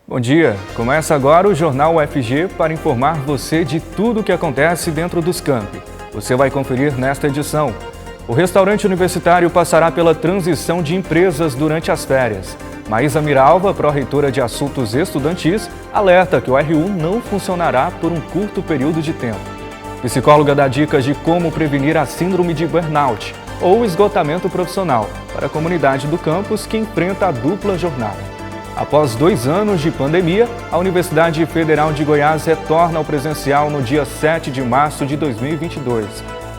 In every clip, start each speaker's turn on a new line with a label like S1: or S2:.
S1: Bom dia! Começa agora o Jornal UFG para informar você de tudo o que acontece dentro dos campi. Você vai conferir nesta edição. O restaurante universitário passará pela transição de empresas durante as férias. Maísa Miralva, pró-reitora de Assuntos Estudantis, alerta que o RU não funcionará por um curto período de tempo. Psicóloga dá dicas de como prevenir a síndrome de burnout ou esgotamento profissional para a comunidade do campus que enfrenta a dupla jornada. Após 2 anos de pandemia, a Universidade Federal de Goiás retorna ao presencial no dia 7 de março de 2022,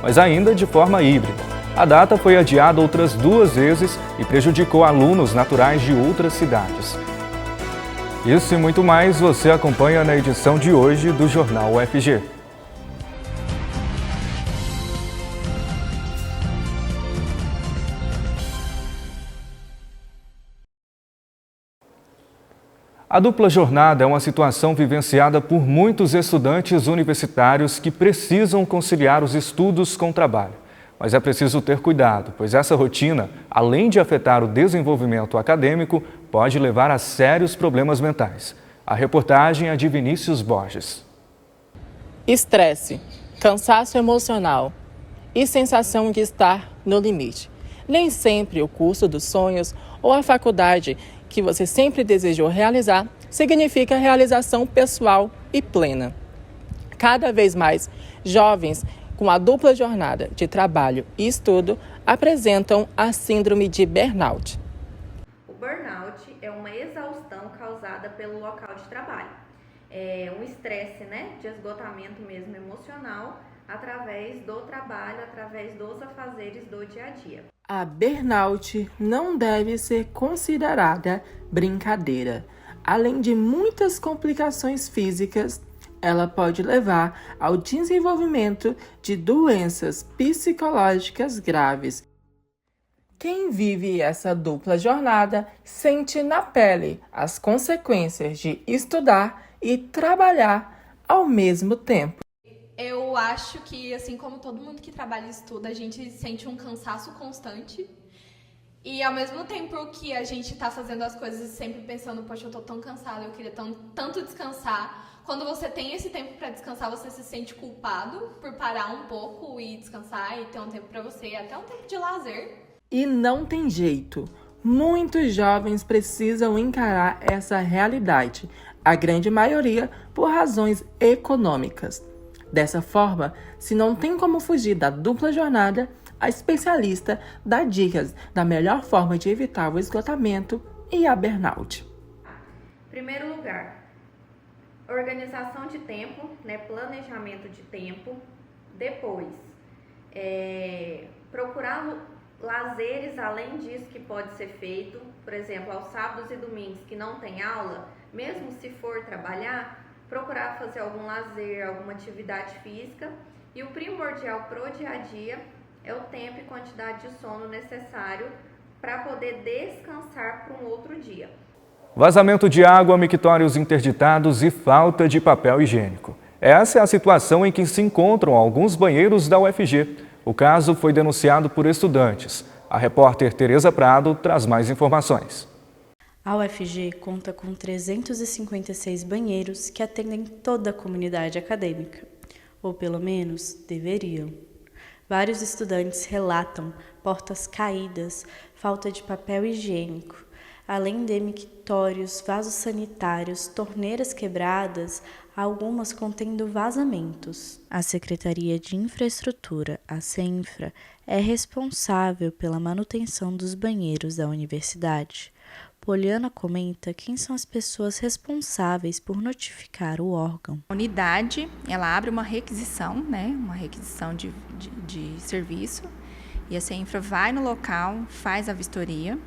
S1: mas ainda de forma híbrida. A data foi adiada outras 2 vezes e prejudicou alunos naturais de outras cidades. Isso e muito mais você acompanha na edição de hoje do Jornal UFG. A dupla jornada é uma situação vivenciada por muitos estudantes universitários que precisam conciliar os estudos com o trabalho. Mas é preciso ter cuidado, pois essa rotina, além de afetar o desenvolvimento acadêmico, pode levar a sérios problemas mentais. A reportagem é de Vinícius Borges.
S2: Estresse, cansaço emocional e sensação de estar no limite. Nem sempre o curso dos sonhos ou a faculdade que você sempre desejou realizar significa realização pessoal e plena. Cada vez mais, jovens com a dupla jornada de trabalho e estudo apresentam a síndrome de burnout.
S3: O burnout é uma exaustão causada pelo local de trabalho. É um estresse, de esgotamento mesmo emocional através do trabalho, através dos afazeres do dia a dia.
S2: A burnout não deve ser considerada brincadeira. Além de muitas complicações físicas, ela pode levar ao desenvolvimento de doenças psicológicas graves. Quem vive essa dupla jornada sente na pele as consequências de estudar e trabalhar ao mesmo tempo.
S4: Eu acho que, assim como todo mundo que trabalha e estuda, a gente sente um cansaço constante. E ao mesmo tempo que a gente tá fazendo as coisas sempre pensando, poxa, eu tô tão cansada, eu queria tanto descansar. Quando você tem esse tempo para descansar, você se sente culpado por parar um pouco e descansar e ter um tempo para você, até um tempo de lazer.
S2: E não tem jeito. Muitos jovens precisam encarar essa realidade, a grande maioria por razões econômicas. Dessa forma, se não tem como fugir da dupla jornada, a especialista dá dicas da melhor forma de evitar o esgotamento e a burnout.
S3: Primeiro lugar, organização de tempo, planejamento de tempo. Depois, procurar lazeres além disso que pode ser feito. Por exemplo, aos sábados e domingos que não tem aula, mesmo se for trabalhar, procurar fazer algum lazer, alguma atividade física. E o primordial para o dia a dia é o tempo e quantidade de sono necessário para poder descansar para um outro dia.
S1: Vazamento de água, mictórios interditados e falta de papel higiênico. Essa é a situação em que se encontram alguns banheiros da UFG. O caso foi denunciado por estudantes. A repórter Tereza Prado traz mais informações.
S5: A UFG conta com 356 banheiros que atendem toda a comunidade acadêmica, ou pelo menos deveriam. Vários estudantes relatam portas caídas, falta de papel higiênico, além de mictórios, vasos sanitários, torneiras quebradas, algumas contendo vazamentos. A Secretaria de Infraestrutura, a CENFRA, é responsável pela manutenção dos banheiros da universidade. Poliana comenta quem são as pessoas responsáveis por notificar o órgão.
S6: A unidade, ela abre uma requisição, uma requisição de serviço, e a CENFRA vai no local, faz a vistoria,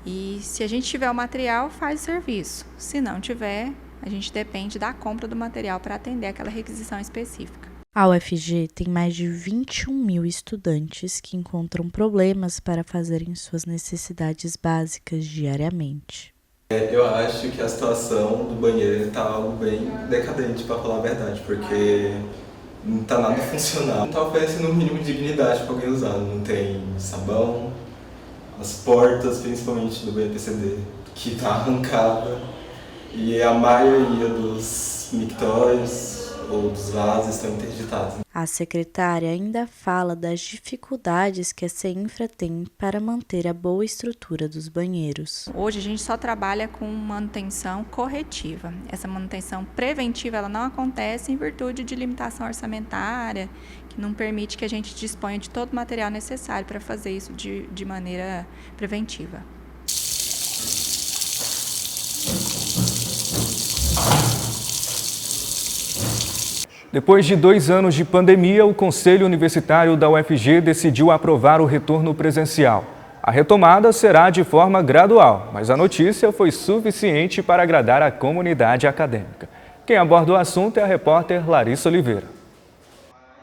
S6: e se a gente tiver o material, faz o serviço. Se não tiver, a gente depende da compra do material para atender aquela requisição específica.
S5: A UFG tem mais de 21 mil estudantes que encontram problemas para fazerem suas necessidades básicas diariamente.
S7: Eu acho que a situação do banheiro está algo bem decadente, para falar a verdade, porque não está nada funcional. Não está oferecendo o mínimo de dignidade para alguém usar. Não tem sabão, as portas, principalmente do BPCD, que está arrancada. e a maioria dos mictórios ou dos vasos estão interditados.
S5: A secretária ainda fala das dificuldades que a CEINFRA tem para manter a boa estrutura dos banheiros.
S6: Hoje a gente só trabalha com manutenção corretiva. Essa manutenção preventiva ela não acontece em virtude de limitação orçamentária, que não permite que a gente disponha de todo o material necessário para fazer isso de maneira preventiva.
S1: Depois de 2 anos de pandemia, o Conselho Universitário da UFG decidiu aprovar o retorno presencial. A retomada será de forma gradual, mas a notícia foi suficiente para agradar a comunidade acadêmica. Quem aborda o assunto é a repórter Larissa Oliveira.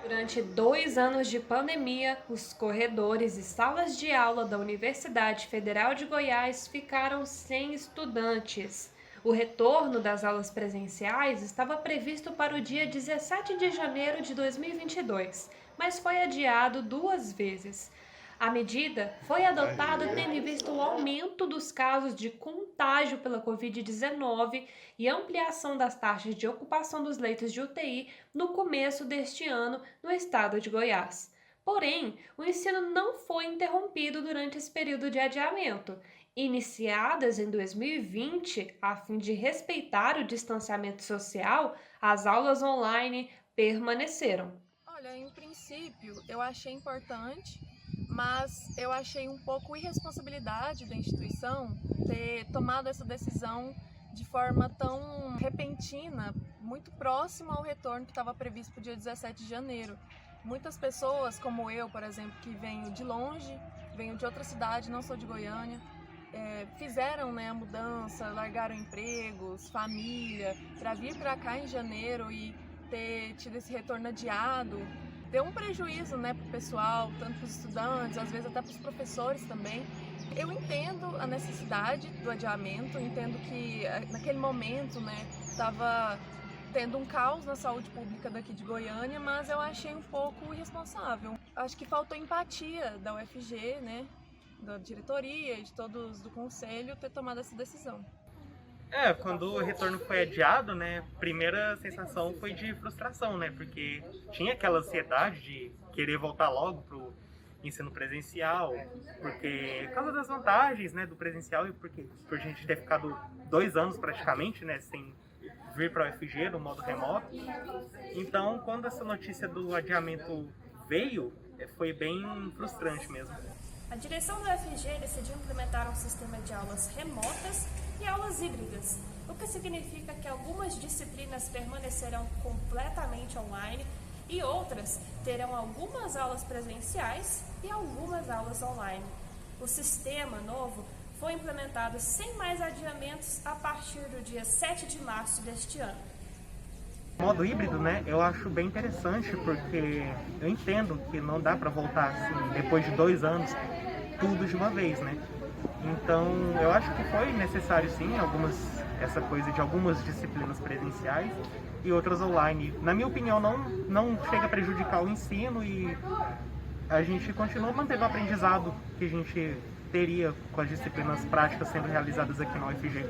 S8: Durante 2 anos de pandemia, os corredores e salas de aula da Universidade Federal de Goiás ficaram sem estudantes. O retorno das aulas presenciais estava previsto para o dia 17 de janeiro de 2022, mas foi adiado 2 vezes. A medida foi adotada tendo em vista o aumento dos casos de contágio pela Covid-19 e ampliação das taxas de ocupação dos leitos de UTI no começo deste ano no estado de Goiás. Porém, o ensino não foi interrompido durante esse período de adiamento. Iniciadas em 2020, a fim de respeitar o distanciamento social, as aulas online permaneceram.
S9: Olha, em princípio, eu achei importante, mas eu achei um pouco irresponsabilidade da instituição ter tomado essa decisão de forma tão repentina, muito próxima ao retorno que estava previsto para o dia 17 de janeiro. Muitas pessoas, como eu, por exemplo, que venho de longe, venho de outra cidade, não sou de Goiânia, fizeram, né, a mudança, largaram empregos, família, para vir para cá em janeiro e ter tido esse retorno adiado, deu um prejuízo, né, para o pessoal, tanto para os estudantes, às vezes até para os professores também. Eu entendo a necessidade do adiamento, entendo que naquele momento, né, estava tendo um caos na saúde pública daqui de Goiânia, mas eu achei um pouco irresponsável. Acho que faltou empatia da UFG, né, da diretoria e de todos do conselho ter tomado essa decisão.
S10: Quando o retorno foi adiado, né, a primeira sensação foi de frustração, né, porque tinha aquela ansiedade de querer voltar logo pro ensino presencial, porque por causa das vantagens, né, do presencial e porque por a gente ter ficado 2 anos praticamente, né, sem vir para a UFG no modo remoto. Então, quando essa notícia do adiamento veio, foi bem frustrante mesmo.
S11: A direção da UFG decidiu implementar um sistema de aulas remotas e aulas híbridas, o que significa que algumas disciplinas permanecerão completamente online e outras terão algumas aulas presenciais e algumas aulas online. O sistema novo foi implementado sem mais adiamentos a partir do dia 7 de março deste ano.
S10: O modo híbrido, né, eu acho bem interessante porque eu entendo que não dá para voltar assim, depois de 2 anos, tudo de uma vez, né? Então, eu acho que foi necessário sim essa coisa de algumas disciplinas presenciais e outras online. Na minha opinião, não chega a prejudicar o ensino e a gente continua mantendo o aprendizado que a gente teria com as disciplinas práticas sendo realizadas aqui na UFG.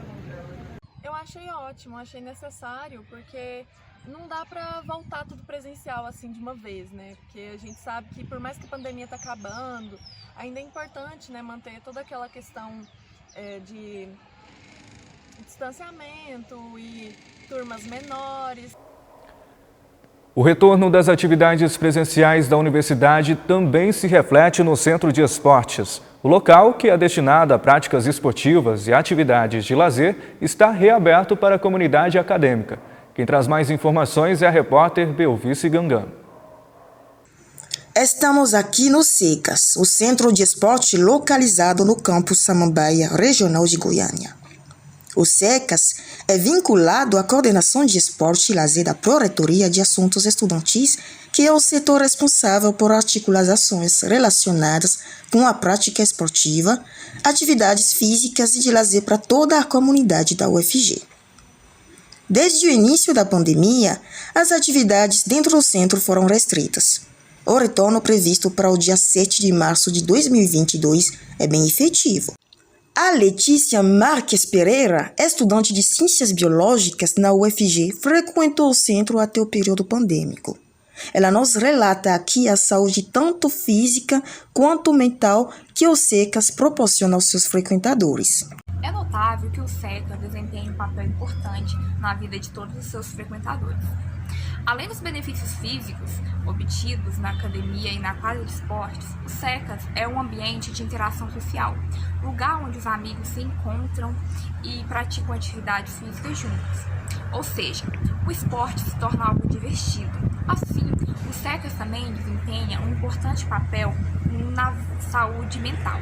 S9: Eu achei ótimo, achei necessário, porque não dá para voltar tudo presencial assim de uma vez, né? Porque a gente sabe que por mais que a pandemia está acabando, ainda é importante, né, manter toda aquela questão de distanciamento e turmas menores.
S1: O retorno das atividades presenciais da universidade também se reflete no Centro de Esportes. O local, que é destinado a práticas esportivas e atividades de lazer, está reaberto para a comunidade acadêmica. Quem traz mais informações é a repórter Belvice Gangano.
S12: Estamos aqui no SECAS, o Centro de Esporte localizado no campus Samambaia, regional de Goiânia. O SECAS é vinculado à Coordenação de Esporte e Lazer da Pró-Reitoria de Assuntos Estudantis, que é o setor responsável por articular as ações relacionadas com a prática esportiva, atividades físicas e de lazer para toda a comunidade da UFG. Desde o início da pandemia, as atividades dentro do centro foram restritas. O retorno previsto para o dia 7 de março de 2022 é bem efetivo. A Letícia Marques Pereira, estudante de Ciências Biológicas na UFG, frequentou o centro até o período pandêmico. Ela nos relata aqui a saúde tanto física quanto mental que o SECAS proporciona aos seus frequentadores.
S13: É notável que o SECAS desempenha um papel importante na vida de todos os seus frequentadores. Além dos benefícios físicos obtidos na academia e na quadra de esportes, o SECAS é um ambiente de interação social, lugar onde os amigos se encontram e praticam atividades físicas juntos. Ou seja, o esporte se torna algo divertido. Assim, o SECAS também desempenha um importante papel na saúde mental.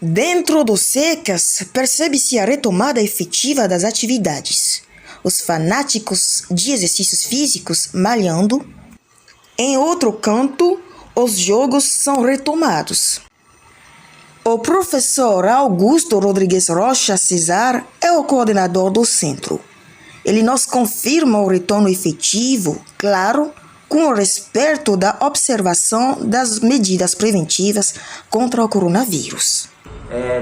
S12: Dentro do SECAS, percebe-se a retomada efetiva das atividades. Os fanáticos de exercícios físicos malhando. Em outro canto, os jogos são retomados. O professor Augusto Rodrigues Rocha Cesar é o coordenador do centro. Ele nos confirma o retorno efetivo, claro, com o respeito da observação das medidas preventivas contra o coronavírus.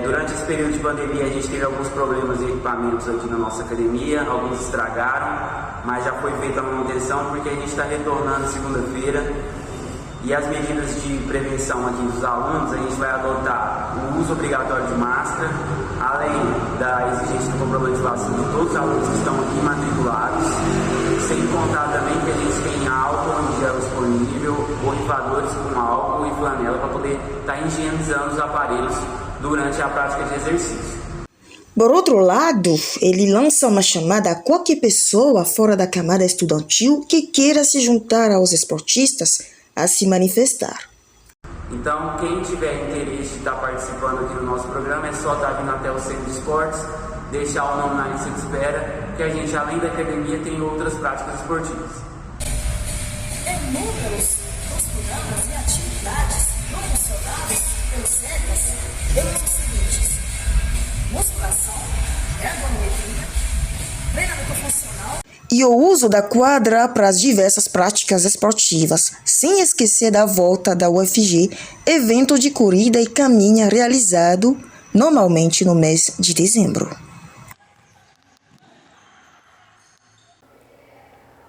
S14: Durante esse período de pandemia a gente teve alguns problemas de equipamentos aqui na nossa academia, alguns estragaram, mas já foi feita a manutenção porque a gente está retornando segunda-feira e as medidas de prevenção aqui dos alunos, a gente vai adotar o uso obrigatório de máscara, além da exigência do comprovante de vacina de todos os alunos que estão aqui matriculados, sem contar também que a gente tem álcool em gel disponível, borrifadores com álcool e flanela para poder estar higienizando os aparelhos durante a prática de exercício.
S12: Por outro lado, ele lança uma chamada a qualquer pessoa fora da camada estudantil que queira se juntar aos esportistas a se manifestar.
S14: Então, quem tiver interesse de estar participando aqui no nosso programa, é só estar vindo até o Centro de Esportes, deixar o nome na lista de espera, que a gente, além da academia, tem outras práticas esportivas.
S15: Inúmeros dos programas e atividades promocionados pelo SECAS temos os seguintes: musculação, ergometria, treinamento funcional
S12: e o uso da quadra para as diversas práticas esportivas, sem esquecer da volta da UFG, evento de corrida e caminha realizado normalmente no mês de dezembro.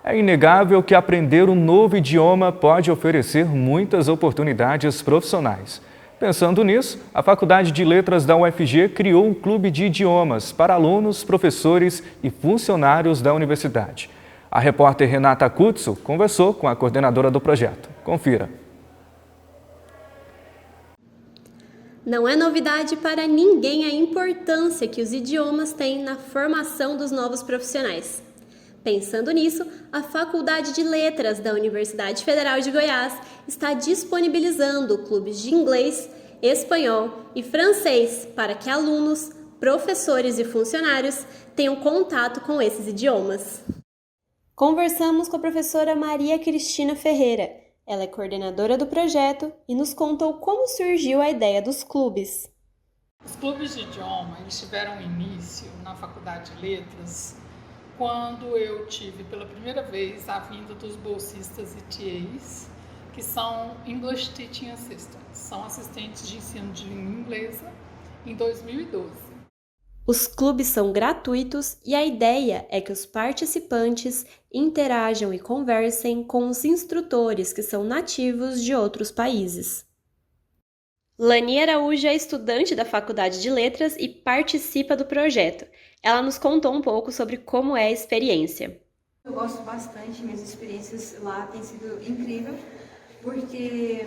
S1: É inegável que aprender um novo idioma pode oferecer muitas oportunidades profissionais. Pensando nisso, a Faculdade de Letras da UFG criou um clube de idiomas para alunos, professores e funcionários da universidade. A repórter Renata Kutsu conversou com a coordenadora do projeto. Confira.
S16: Não é novidade para ninguém a importância que os idiomas têm na formação dos novos profissionais. Pensando nisso, a Faculdade de Letras da Universidade Federal de Goiás está disponibilizando clubes de inglês, espanhol e francês para que alunos, professores e funcionários tenham contato com esses idiomas. Conversamos com a professora Maria Cristina Ferreira. Ela é coordenadora do projeto e nos contou como surgiu a ideia dos clubes.
S17: Os clubes de idioma eles tiveram início na Faculdade de Letras quando eu tive pela primeira vez a vinda dos bolsistas e TAs, que são English Teaching Assistants, são assistentes de ensino de língua inglesa, em 2012.
S16: Os clubes são gratuitos e a ideia é que os participantes interajam e conversem com os instrutores que são nativos de outros países. Lani Araújo é estudante da Faculdade de Letras e participa do projeto. Ela nos contou um pouco sobre como é a experiência.
S18: Eu gosto bastante, minhas experiências lá têm sido incríveis, porque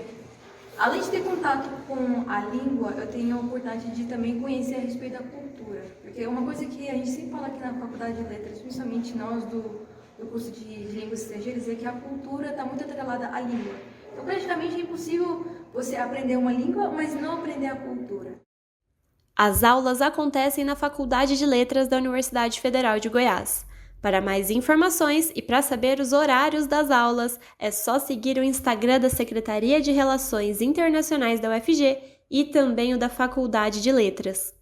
S18: além de ter contato com a língua, eu tenho a oportunidade de também conhecer a respeito da cultura. Porque é uma coisa que a gente sempre fala aqui na Faculdade de Letras, principalmente nós do curso de Línguas Estrangeiras, é que a cultura está muito atrelada à língua. Então, praticamente é impossível você aprender uma língua, mas não aprender a cultura.
S16: As aulas acontecem na Faculdade de Letras da Universidade Federal de Goiás. Para mais informações e para saber os horários das aulas, é só seguir o Instagram da Secretaria de Relações Internacionais da UFG e também o da Faculdade de Letras.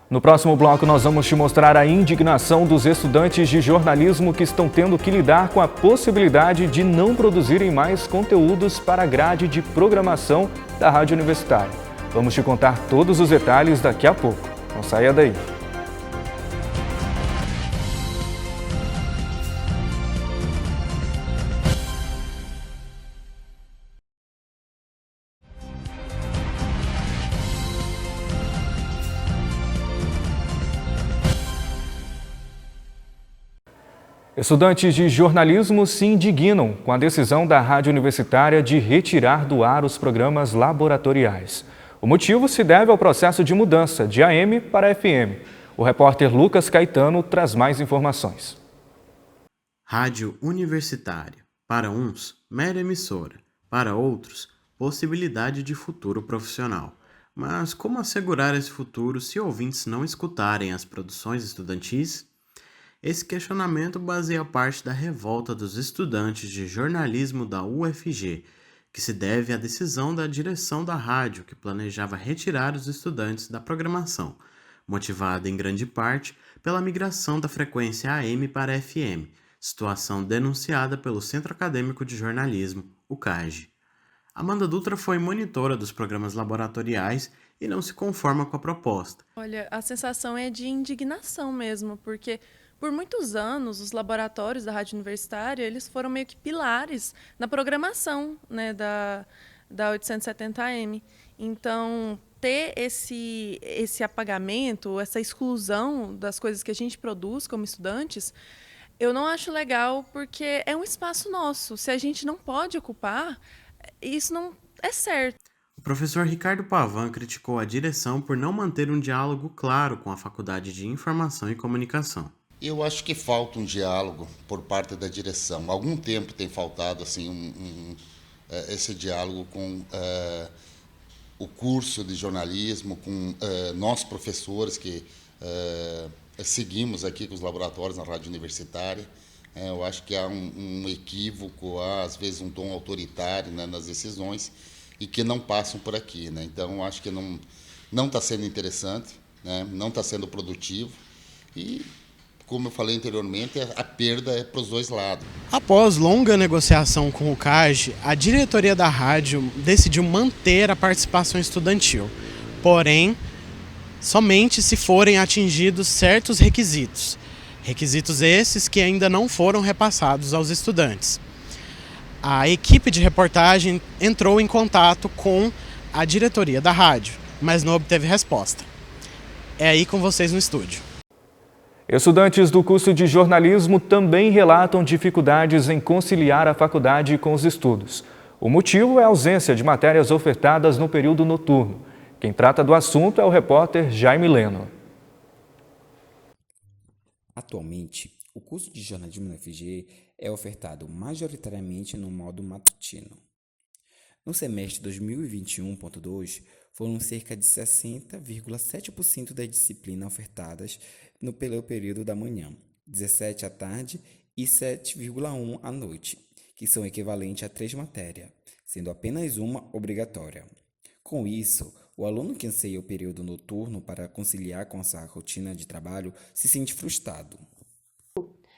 S1: No próximo bloco, nós vamos te mostrar a indignação dos estudantes de jornalismo que estão tendo que lidar com a possibilidade de não produzirem mais conteúdos para a grade de programação da Rádio Universitária. Vamos te contar todos os detalhes daqui a pouco. Não saia daí. Estudantes de jornalismo se indignam com a decisão da Rádio Universitária de retirar do ar os programas laboratoriais. O motivo se deve ao processo de mudança de AM para FM. O repórter Lucas Caetano traz mais informações.
S19: Rádio Universitária. Para uns, mera emissora. Para outros, possibilidade de futuro profissional. Mas como assegurar esse futuro se ouvintes não escutarem as produções estudantis? Esse questionamento baseia parte da revolta dos estudantes de jornalismo da UFG, que se deve à decisão da direção da rádio, que planejava retirar os estudantes da programação, motivada em grande parte pela migração da frequência AM para FM, situação denunciada pelo Centro Acadêmico de Jornalismo, o CAGE. Amanda Dutra foi monitora dos programas laboratoriais e não se conforma com a proposta.
S20: Olha, a sensação é de indignação mesmo, porque por muitos anos, os laboratórios da Rádio Universitária, eles foram meio que pilares na programação, né, da 870M. Então, ter esse apagamento, essa exclusão das coisas que a gente produz como estudantes, eu não acho legal, porque é um espaço nosso. Se a gente não pode ocupar, isso não é certo.
S19: O professor Ricardo Pavan criticou a direção por não manter um diálogo claro com a Faculdade de Informação e Comunicação.
S21: Eu acho que falta um diálogo por parte da direção. Há algum tempo tem faltado assim, esse diálogo com o curso de jornalismo, com nós professores que seguimos aqui com os laboratórios na Rádio Universitária. Eu acho que há um equívoco, há às vezes um tom autoritário, né, nas decisões e que não passam por aqui, né? Então, eu acho que não está sendo interessante, né? Não está sendo produtivo e, como eu falei anteriormente, a perda é para os dois lados.
S19: Após longa negociação com o CAGE, a diretoria da rádio decidiu manter a participação estudantil, porém, somente se forem atingidos certos requisitos. Requisitos esses que ainda não foram repassados aos estudantes. A equipe de reportagem entrou em contato com a diretoria da rádio, mas não obteve resposta. É aí com vocês no estúdio.
S1: Estudantes do curso de jornalismo também relatam dificuldades em conciliar a faculdade com os estudos. O motivo é a ausência de matérias ofertadas no período noturno. Quem trata do assunto é o repórter Jaime Leno.
S22: Atualmente, o curso de jornalismo na UFG é ofertado majoritariamente no modo matutino. No semestre 2021.2, foram cerca de 60,7% das disciplinas ofertadas pelo período da manhã, 17 à tarde e 7,1 à noite, que são equivalentes a 3 matérias, sendo apenas uma obrigatória. Com isso, o aluno que anseia o período noturno para conciliar com sua rotina de trabalho se sente frustrado.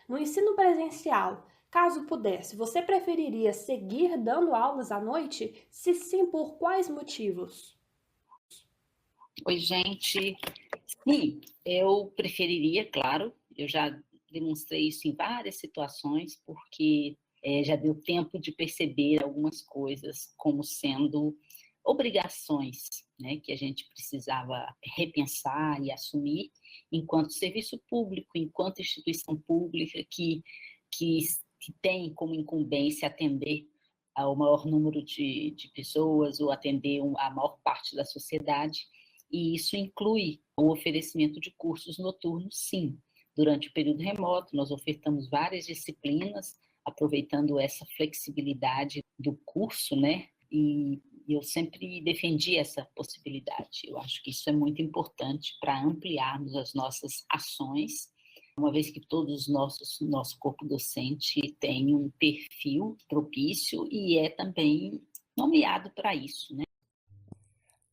S23: No ensino presencial, caso pudesse, você preferiria seguir dando aulas à noite? Se sim, por quais motivos?
S24: Oi, gente. Sim, eu preferiria, claro, eu já demonstrei isso em várias situações, porque já deu tempo de perceber algumas coisas como sendo obrigações, né, que a gente precisava repensar e assumir enquanto serviço público, enquanto instituição pública que tem como incumbência atender ao maior número de pessoas ou atender a maior parte da sociedade. E isso inclui o oferecimento de cursos noturnos, sim. Durante o período remoto, nós ofertamos várias disciplinas, aproveitando essa flexibilidade do curso, né? E eu sempre defendi essa possibilidade. Eu acho que isso é muito importante para ampliarmos as nossas ações, uma vez que todos nosso corpo docente tem um perfil propício e é também nomeado para isso, né?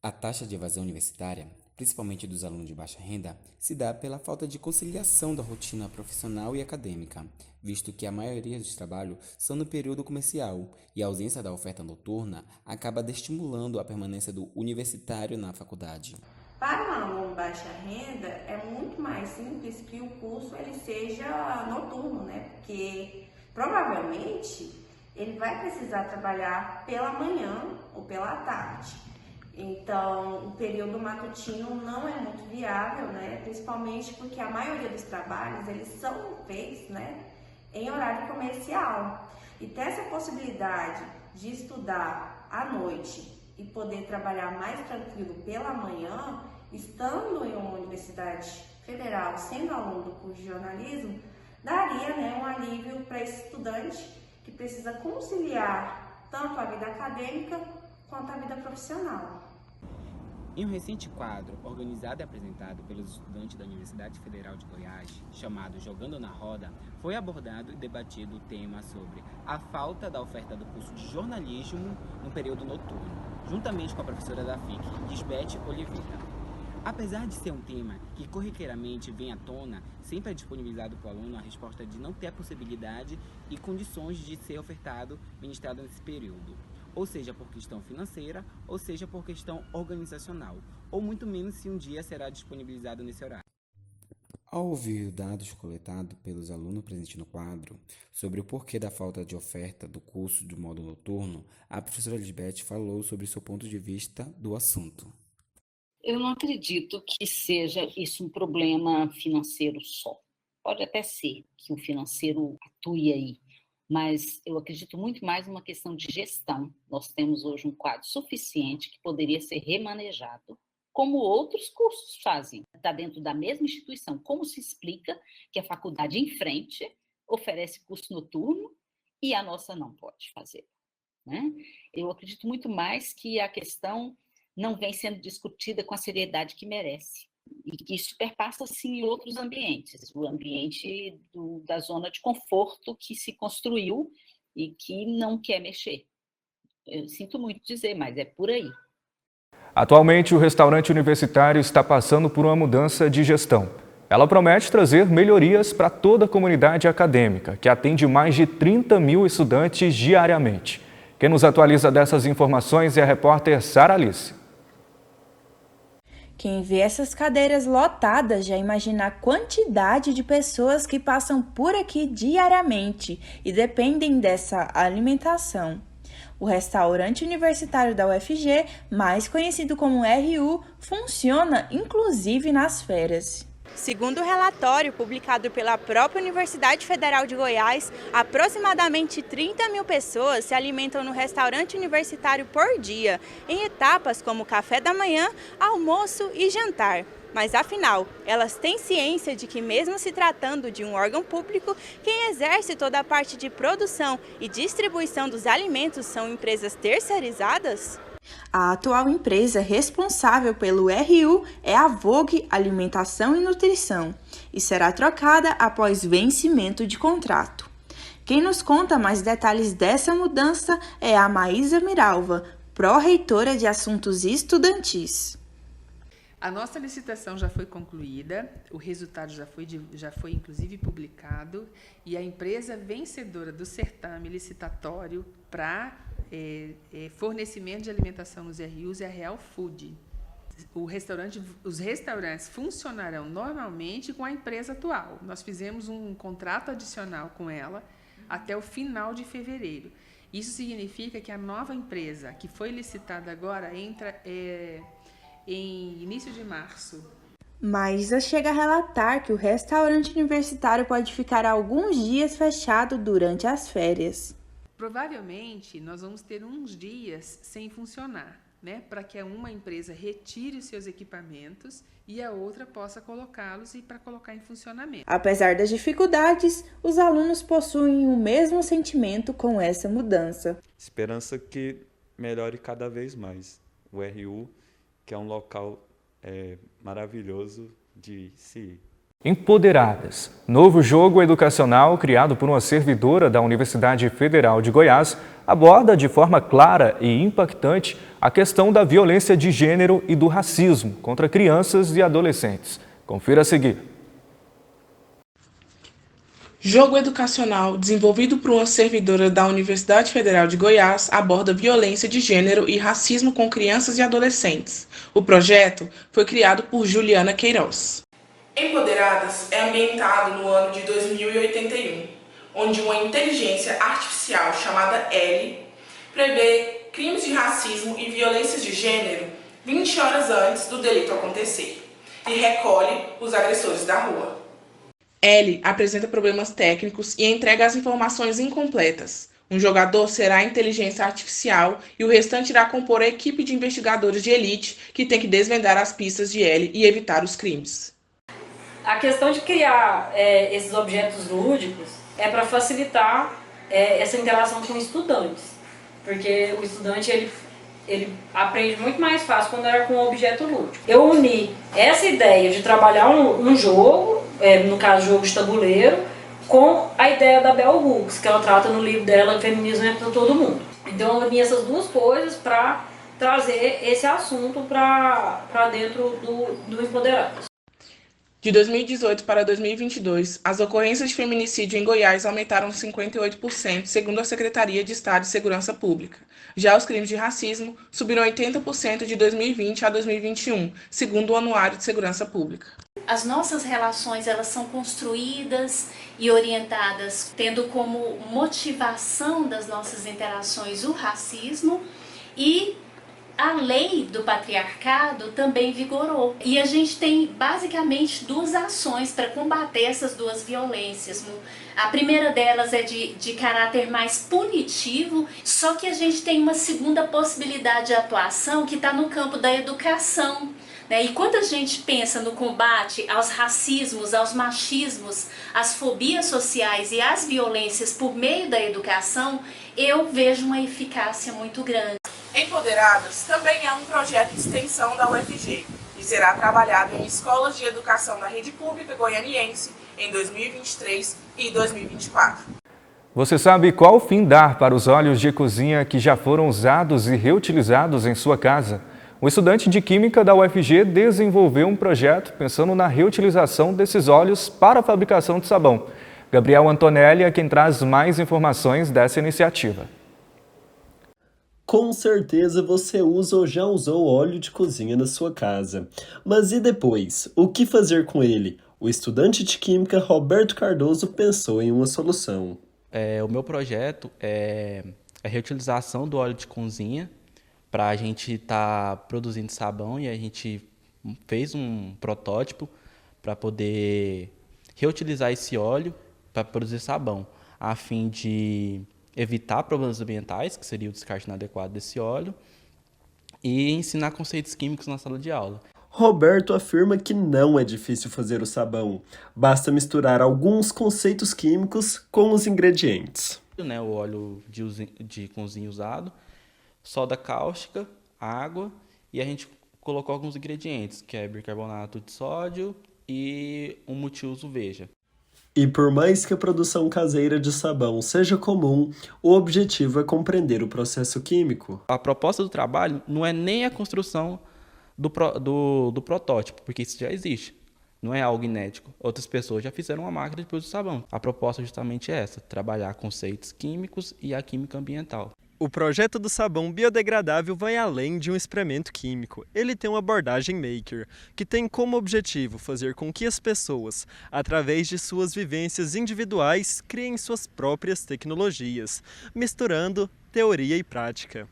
S22: A taxa de evasão universitária principalmente dos alunos de baixa renda, se dá pela falta de conciliação da rotina profissional e acadêmica, visto que a maioria dos trabalhos são no período comercial e a ausência da oferta noturna acaba desestimulando a permanência do universitário na faculdade.
S2: Para um aluno baixa renda, é muito mais simples que o curso ele seja noturno, né? Porque provavelmente ele vai precisar trabalhar pela manhã ou pela tarde. Então, o período matutino não é muito viável, né? Principalmente porque a maioria dos trabalhos eles são feitos, né, em horário comercial. E ter essa possibilidade de estudar à noite e poder trabalhar mais tranquilo pela manhã, estando em uma universidade federal, sendo aluno do curso de jornalismo, daria, né, um alívio para esse estudante que precisa conciliar tanto a vida acadêmica quanto a vida profissional.
S22: Em um recente quadro, organizado e apresentado pelos estudantes da Universidade Federal de Goiás, chamado Jogando na Roda, foi abordado e debatido o tema sobre a falta da oferta do curso de jornalismo no período noturno, juntamente com a professora da FIC, Lisbeth Oliveira. Apesar de ser um tema que corriqueiramente vem à tona, sempre é disponibilizado para o aluno a resposta de não ter a possibilidade e condições de ser ofertado, ministrado nesse período. Ou seja, por questão financeira, ou seja, por questão organizacional, ou muito menos se um dia será disponibilizado nesse horário. Ao ouvir dados coletados pelos alunos presentes no quadro sobre o porquê da falta de oferta do curso de modo noturno, a professora Lisbeth falou sobre seu ponto de vista do assunto.
S24: Eu não acredito que seja isso um problema financeiro só. Pode até ser que o financeiro atue aí, mas eu acredito muito mais numa questão de gestão. Nós temos hoje um quadro suficiente que poderia ser remanejado, como outros cursos fazem. Está dentro da mesma instituição. Como se explica que a faculdade em frente oferece curso noturno e a nossa não pode fazer, né? Eu acredito muito mais que a questão não vem sendo discutida com a seriedade que merece. E que isso perpassa, sim, em outros ambientes. O ambiente da zona de conforto que se construiu e que não quer mexer. Eu sinto muito dizer, mas é por aí.
S1: Atualmente, o restaurante universitário está passando por uma mudança de gestão. Ela promete trazer melhorias para toda a comunidade acadêmica, que atende mais de 30 mil estudantes diariamente. Quem nos atualiza dessas informações é a repórter Sara Alice.
S3: Quem vê essas cadeiras lotadas já imagina a quantidade de pessoas que passam por aqui diariamente e dependem dessa alimentação. O restaurante universitário da UFG, mais conhecido como RU, funciona inclusive nas férias. Segundo o relatório publicado pela própria Universidade Federal de Goiás, aproximadamente 30 mil pessoas se alimentam no restaurante universitário por dia, em etapas como café da manhã, almoço e jantar. Mas afinal, elas têm ciência de que mesmo se tratando de um órgão público, quem exerce toda a parte de produção e distribuição dos alimentos são empresas terceirizadas? A atual empresa responsável pelo RU é a Vogue Alimentação e Nutrição e será trocada após vencimento de contrato. Quem nos conta mais detalhes dessa mudança é a Maísa Miralva, pró-reitora de Assuntos Estudantis.
S4: A nossa licitação já foi concluída, o resultado já foi inclusive publicado e a empresa vencedora do certame licitatório para fornecimento de alimentação nos RUs é a Real Food. Os restaurantes funcionarão normalmente com a empresa atual. Nós fizemos um contrato adicional com ela até o final de fevereiro. Isso significa que a nova empresa, que foi licitada agora, entra em início de março.
S3: Maísa chega a relatar que o restaurante universitário pode ficar alguns dias fechado durante as férias.
S4: Provavelmente, nós vamos ter uns dias sem funcionar, né? Para que uma empresa retire os seus equipamentos e a outra possa colocá-los e para colocar em funcionamento.
S3: Apesar das dificuldades, os alunos possuem o mesmo sentimento com essa mudança.
S7: Esperança que melhore cada vez mais. O RU, que é um local maravilhoso de se ir.
S1: Empoderadas. Novo jogo educacional criado por uma servidora da Universidade Federal de Goiás aborda de forma clara e impactante a questão da violência de gênero e do racismo contra crianças e adolescentes. Confira a seguir.
S5: Jogo educacional desenvolvido por uma servidora da Universidade Federal de Goiás aborda violência de gênero e racismo com crianças e adolescentes. O projeto foi criado por Juliana Queiroz. Empoderadas é ambientado no ano de 2081, onde uma inteligência artificial chamada Ellie prevê crimes de racismo e violências de gênero 20 horas antes do delito acontecer e recolhe os agressores da rua. Ellie apresenta problemas técnicos e entrega as informações incompletas. Um jogador será a inteligência artificial e o restante irá compor a equipe de investigadores de elite que tem que desvendar as pistas de Ellie e evitar os crimes.
S6: A questão de criar esses objetos lúdicos é para facilitar essa interação com estudantes, porque o estudante ele aprende muito mais fácil quando é com um objeto lúdico. Eu uni essa ideia de trabalhar um jogo, no caso jogo de tabuleiro, com a ideia da Bell Hooks, que ela trata no livro dela, Feminismo é para Todo Mundo. Então eu uni essas duas coisas para trazer esse assunto para dentro do Empoderadas.
S5: De 2018 para 2022, as ocorrências de feminicídio em Goiás aumentaram 58%, segundo a Secretaria de Estado de Segurança Pública. Já os crimes de racismo subiram 80% de 2020 a 2021, segundo o Anuário de Segurança Pública.
S8: As nossas relações, elas são construídas e orientadas tendo como motivação das nossas interações o racismo, e a lei do patriarcado também vigorou. E a gente tem basicamente duas ações para combater essas duas violências. A primeira delas é de caráter mais punitivo, só que a gente tem uma segunda possibilidade de atuação que está no campo da educação. E quando a gente pensa no combate aos racismos, aos machismos, às fobias sociais e às violências por meio da educação, eu vejo uma eficácia muito grande.
S5: Empoderadas também é um projeto de extensão da UFG e será trabalhado em escolas de educação da rede pública goianiense em 2023 e 2024.
S1: Você sabe qual fim dar para os óleos de cozinha que já foram usados e reutilizados em sua casa? O estudante de Química da UFG desenvolveu um projeto pensando na reutilização desses óleos para a fabricação de sabão. Gabriel Antonelli é quem traz mais informações dessa iniciativa.
S11: Com certeza você usa ou já usou óleo de cozinha na sua casa. Mas e depois? O que fazer com ele? O estudante de Química Roberto Cardoso pensou em uma solução.
S25: O meu projeto é a reutilização do óleo de cozinha para a gente estar produzindo sabão, e a gente fez um protótipo para poder reutilizar esse óleo para produzir sabão, a fim de evitar problemas ambientais, que seria o descarte inadequado desse óleo, e ensinar conceitos químicos na sala de aula.
S11: Roberto afirma que não é difícil fazer o sabão, basta misturar alguns conceitos químicos com os ingredientes.
S25: O óleo de cozinha usado, soda cáustica, água, e a gente colocou alguns ingredientes, que é bicarbonato de sódio e um multiuso Veja.
S11: E por mais que a produção caseira de sabão seja comum, o objetivo é compreender o processo químico.
S25: A proposta do trabalho não é nem a construção do protótipo, porque isso já existe, não é algo inédito. Outras pessoas já fizeram uma máquina de produzir sabão. A proposta justamente é essa, trabalhar conceitos químicos e a química ambiental.
S11: O projeto do sabão biodegradável vai além de um experimento químico. Ele tem uma abordagem maker, que tem como objetivo fazer com que as pessoas, através de suas vivências individuais, criem suas próprias tecnologias, misturando teoria e prática.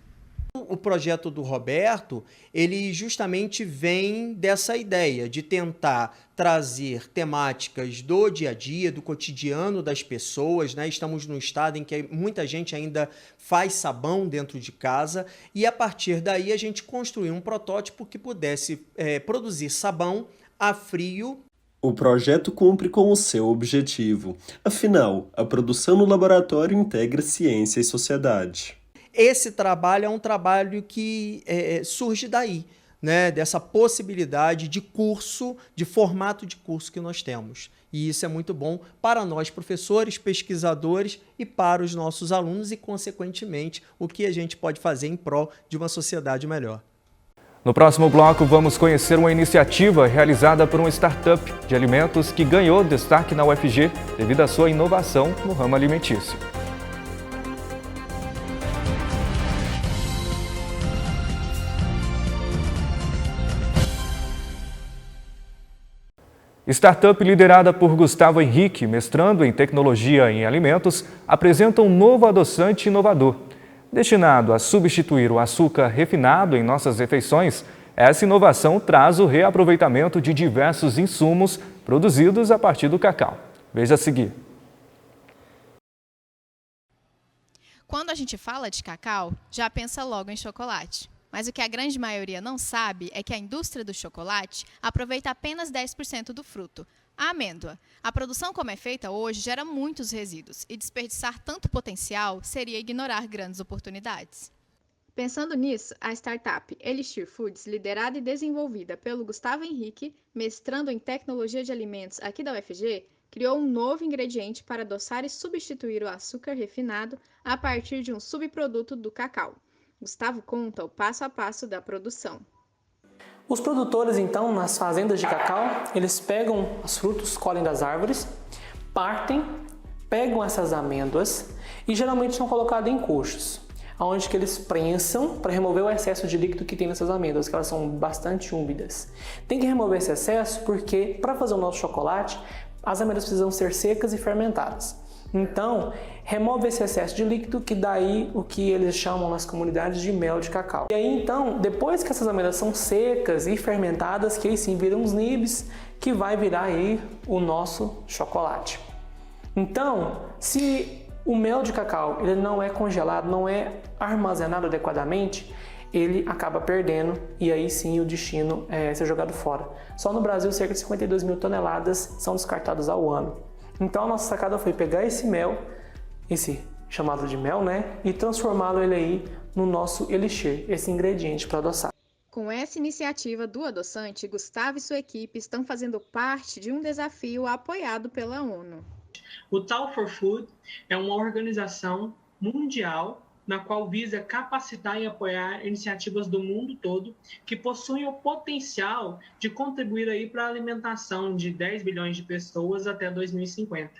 S26: O projeto do Roberto, ele justamente vem dessa ideia de tentar trazer temáticas do dia a dia, do cotidiano das pessoas, né? Estamos num estado em que muita gente ainda faz sabão dentro de casa, e a partir daí a gente construiu um protótipo que pudesse produzir sabão a frio.
S11: O projeto cumpre com o seu objetivo. Afinal, a produção no laboratório integra ciência e sociedade.
S26: Esse trabalho é um trabalho que surge daí, né, dessa possibilidade de curso, de formato de curso que nós temos. E isso é muito bom para nós, professores, pesquisadores e para os nossos alunos e, consequentemente, o que a gente pode fazer em prol de uma sociedade melhor.
S1: No próximo bloco, vamos conhecer uma iniciativa realizada por uma startup de alimentos que ganhou destaque na UFG devido à sua inovação no ramo alimentício. Startup liderada por Gustavo Henrique, mestrando em tecnologia em alimentos, apresenta um novo adoçante inovador. Destinado a substituir o açúcar refinado em nossas refeições, essa inovação traz o reaproveitamento de diversos insumos produzidos a partir do cacau. Veja a seguir.
S9: Quando a gente fala de cacau, já pensa logo em chocolate. Mas o que a grande maioria não sabe é que a indústria do chocolate aproveita apenas 10% do fruto, a amêndoa. A produção como é feita hoje gera muitos resíduos e desperdiçar tanto potencial seria ignorar grandes oportunidades. Pensando nisso, a startup Elixir Foods, liderada e desenvolvida pelo Gustavo Henrique, mestrando em tecnologia de alimentos aqui da UFG, criou um novo ingrediente para adoçar e substituir o açúcar refinado a partir de um subproduto do cacau. Gustavo conta o passo a passo da produção.
S10: Os produtores, então, nas fazendas de cacau, eles pegam os frutos, colhem das árvores, partem, pegam essas amêndoas e geralmente são colocadas em coxos, onde que eles prensam para remover o excesso de líquido que tem nessas amêndoas, que elas são bastante úmidas. Tem que remover esse excesso porque, para fazer o nosso chocolate, as amêndoas precisam ser secas e fermentadas. Então, remove esse excesso de líquido, que daí o que eles chamam nas comunidades de mel de cacau. E aí, então, depois que essas amêndoas são secas e fermentadas, que aí sim viram os nibs, que vai virar aí o nosso chocolate. Então, se o mel de cacau ele não é congelado, não é armazenado adequadamente, ele acaba perdendo e aí sim o destino é ser jogado fora. Só no Brasil, cerca de 52 mil toneladas são descartadas ao ano. Então a nossa sacada foi pegar esse mel, esse chamado de mel, né, e transformá-lo ele aí no nosso elixir, esse ingrediente para adoçar.
S9: Com essa iniciativa do adoçante, Gustavo e sua equipe estão fazendo parte de um desafio apoiado pela ONU.
S10: O Tal for Food é uma organização mundial na qual visa capacitar e apoiar iniciativas do mundo todo que possuem o potencial de contribuir aí para a alimentação de 10 bilhões de pessoas até 2050.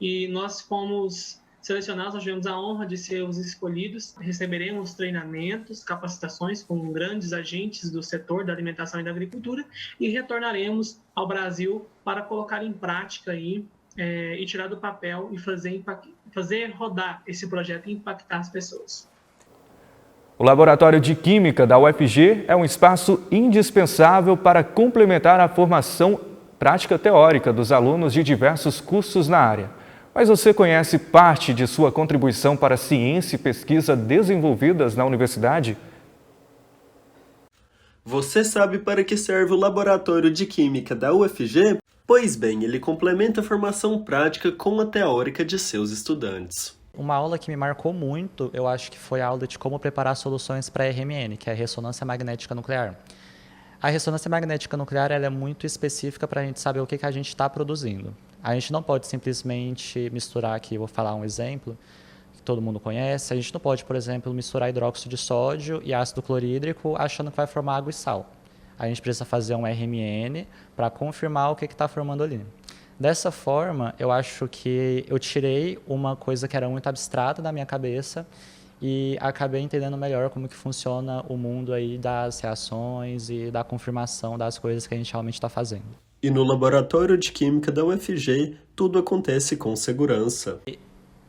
S10: E nós fomos selecionados, nós tivemos a honra de ser os escolhidos, receberemos treinamentos, capacitações com grandes agentes do setor da alimentação e da agricultura e retornaremos ao Brasil para colocar em prática aí e tirar do papel e fazer rodar esse projeto e impactar as pessoas.
S1: O Laboratório de Química da UFG é um espaço indispensável para complementar a formação prática teórica dos alunos de diversos cursos na área. Mas você conhece parte de sua contribuição para a ciência e pesquisa desenvolvidas na universidade?
S11: Você sabe para que serve o Laboratório de Química da UFG? Pois bem, ele complementa a formação prática com a teórica de seus estudantes.
S12: Uma aula que me marcou muito, eu acho que foi a aula de como preparar soluções para RMN, que é a ressonância magnética nuclear. A ressonância magnética nuclear ela é muito específica para a gente saber o que a gente está produzindo. A gente não pode simplesmente misturar aqui, vou falar um exemplo, que todo mundo conhece. A gente não pode, por exemplo, misturar hidróxido de sódio e ácido clorídrico achando que vai formar água e sal. A gente precisa fazer um RMN para confirmar o que está formando ali. Dessa forma, eu acho que eu tirei uma coisa que era muito abstrata da minha cabeça e acabei entendendo melhor como que funciona o mundo aí das reações e da confirmação das coisas que a gente realmente está fazendo.
S11: E no Laboratório de Química da UFG, tudo acontece com segurança.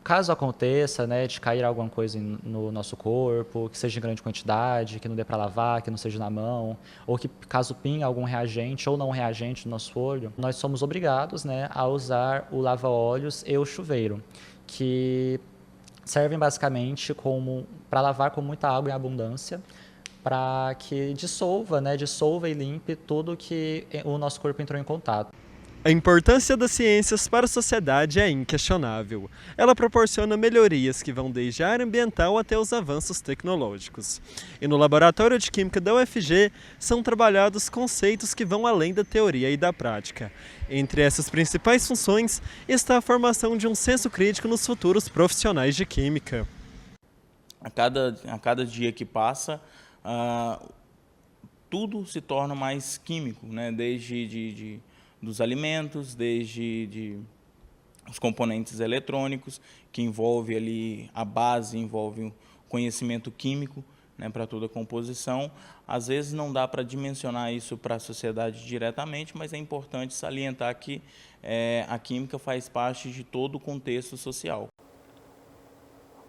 S12: Caso aconteça, né, de cair alguma coisa no nosso corpo, que seja em grande quantidade, que não dê para lavar, que não seja na mão, ou que caso pingue algum reagente ou não reagente no nosso olho, nós somos obrigados, né, a usar o lava-óleos e o chuveiro, que servem basicamente para lavar com muita água em abundância, para que dissolva e limpe tudo que o nosso corpo entrou em contato.
S11: A importância das ciências para a sociedade é inquestionável. Ela proporciona melhorias que vão desde a área ambiental até os avanços tecnológicos. E no Laboratório de Química da UFG são trabalhados conceitos que vão além da teoria e da prática. Entre essas principais funções está a formação de um senso crítico nos futuros profissionais de química.
S13: A cada dia que passa, tudo se torna mais químico, né? Desde dos alimentos, desde os componentes eletrônicos, que envolve ali a base, envolve o conhecimento químico, né, para toda a composição. Às vezes não dá para dimensionar isso para a sociedade diretamente, mas é importante salientar que a química faz parte de todo o contexto social.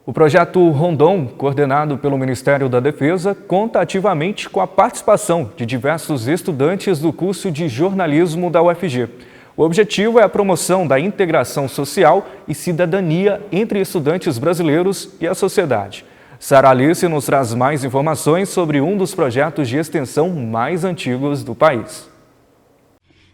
S1: O projeto Rondon, coordenado pelo Ministério da Defesa, conta ativamente com a participação de diversos estudantes do curso de jornalismo da UFG. O objetivo é a promoção da integração social e cidadania entre estudantes brasileiros e a sociedade. Sara Alice nos traz mais informações sobre um dos projetos de extensão mais antigos do país.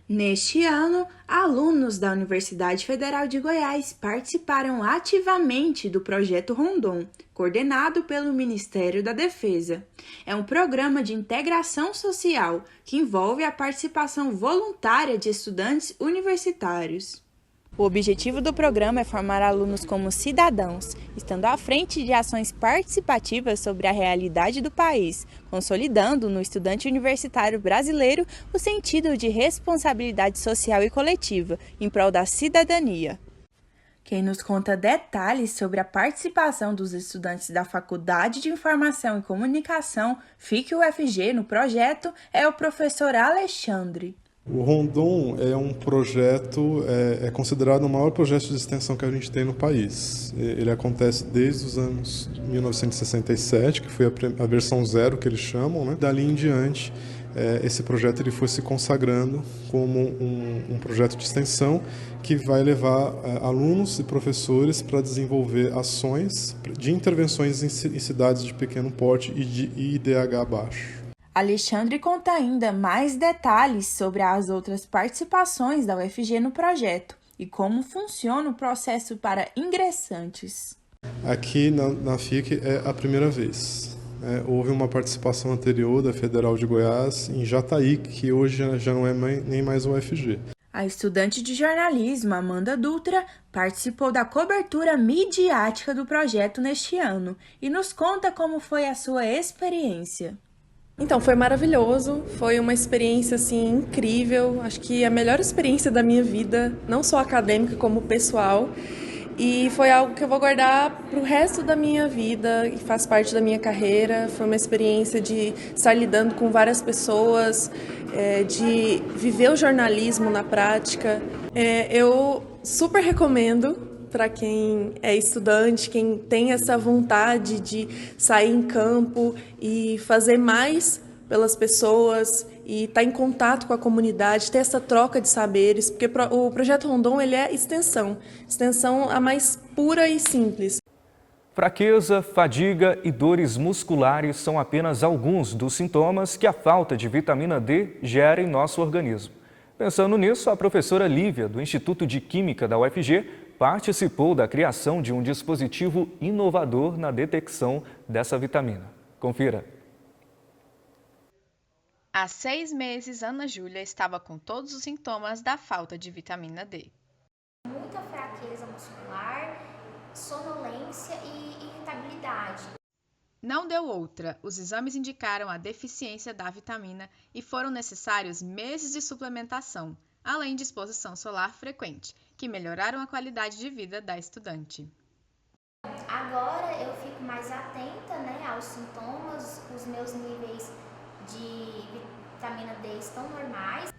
S3: Neste ano, alunos da Universidade Federal de Goiás participaram ativamente do projeto Rondon, coordenado pelo Ministério da Defesa. É um programa de integração social que envolve a participação voluntária de estudantes universitários. O objetivo do programa é formar alunos como cidadãos, estando à frente de ações participativas sobre a realidade do país, consolidando no estudante universitário brasileiro o sentido de responsabilidade social e coletiva, em prol da cidadania. Quem nos conta detalhes sobre a participação dos estudantes da Faculdade de Informação e Comunicação, FIC-UFG, no projeto, é o professor Alexandre.
S14: O Rondon é um projeto, é considerado o maior projeto de extensão que a gente tem no país. Ele acontece desde os anos 1967, que foi a versão 0 que eles chamam, né? Dali em diante, esse projeto ele foi se consagrando como um projeto de extensão que vai levar alunos e professores para desenvolver ações de intervenções em cidades de pequeno porte e de IDH baixo.
S3: Alexandre conta ainda mais detalhes sobre as outras participações da UFG no projeto e como funciona o processo para ingressantes.
S14: Aqui na FIC é a primeira vez. Houve uma participação anterior da Federal de Goiás em Jataí, que hoje já não é nem mais UFG.
S3: A estudante de jornalismo, Amanda Dutra, participou da cobertura midiática do projeto neste ano e nos conta como foi a sua experiência.
S20: Então, foi maravilhoso, foi uma experiência assim incrível, acho que a melhor experiência da minha vida, não só acadêmica como pessoal, e foi algo que eu vou guardar para o resto da minha vida e faz parte da minha carreira. Foi uma experiência de estar lidando com várias pessoas, de viver o jornalismo na prática. Eu super recomendo para quem é estudante, quem tem essa vontade de sair em campo e fazer mais pelas pessoas e estar em contato com a comunidade, ter essa troca de saberes, porque o Projeto Rondon ele é extensão a mais pura e simples.
S1: Fraqueza, fadiga e dores musculares são apenas alguns dos sintomas que a falta de vitamina D gera em nosso organismo. Pensando nisso, a professora Lívia, do Instituto de Química da UFG, participou da criação de um dispositivo inovador na detecção dessa vitamina. Confira.
S9: Há 6 meses, Ana Júlia estava com todos os sintomas da falta de vitamina D.
S15: Muita fraqueza muscular, sonolência e irritabilidade.
S9: Não deu outra, os exames indicaram a deficiência da vitamina e foram necessários meses de suplementação, além de exposição solar frequente, que melhoraram a qualidade de vida da estudante.
S15: Agora eu fico mais atenta, aos sintomas, os meus níveis de vitamina D estão normais.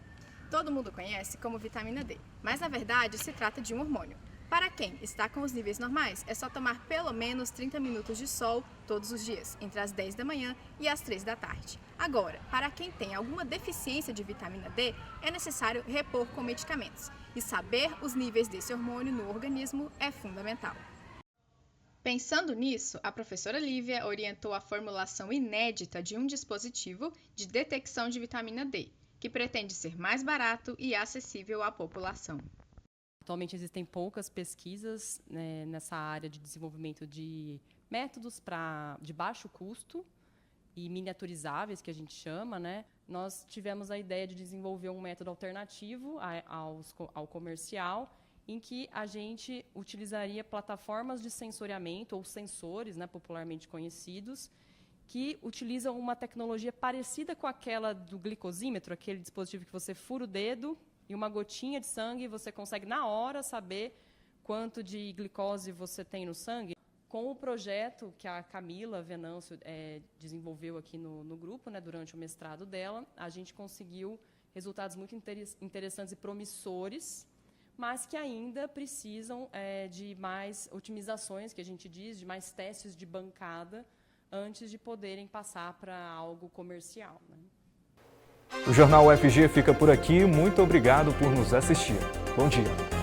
S9: Todo mundo conhece como vitamina D, mas na verdade se trata de um hormônio. Para quem está com os níveis normais, é só tomar pelo menos 30 minutos de sol todos os dias, entre as 10 da manhã e as 3 da tarde. Agora, para quem tem alguma deficiência de vitamina D, é necessário repor com medicamentos. E saber os níveis desse hormônio no organismo é fundamental. Pensando nisso, a professora Lívia orientou a formulação inédita de um dispositivo de detecção de vitamina D, que que pretende ser mais barato e acessível à população.
S16: Atualmente existem poucas pesquisas, né, nessa área de desenvolvimento de métodos de baixo custo e miniaturizáveis, que a gente chama, né? Nós tivemos a ideia de desenvolver um método alternativo ao comercial, em que a gente utilizaria plataformas de sensoriamento, ou sensores, né, popularmente conhecidos, que utilizam uma tecnologia parecida com aquela do glicosímetro, aquele dispositivo que você fura o dedo e uma gotinha de sangue e você consegue, na hora, saber quanto de glicose você tem no sangue. Com o projeto que a Camila Venâncio desenvolveu aqui no grupo, né, durante o mestrado dela, a gente conseguiu resultados muito interessantes e promissores, mas que ainda precisam de mais otimizações, que a gente diz, de mais testes de bancada, antes de poderem passar para algo comercial, né?
S1: O Jornal UFG fica por aqui. Muito obrigado por nos assistir. Bom dia.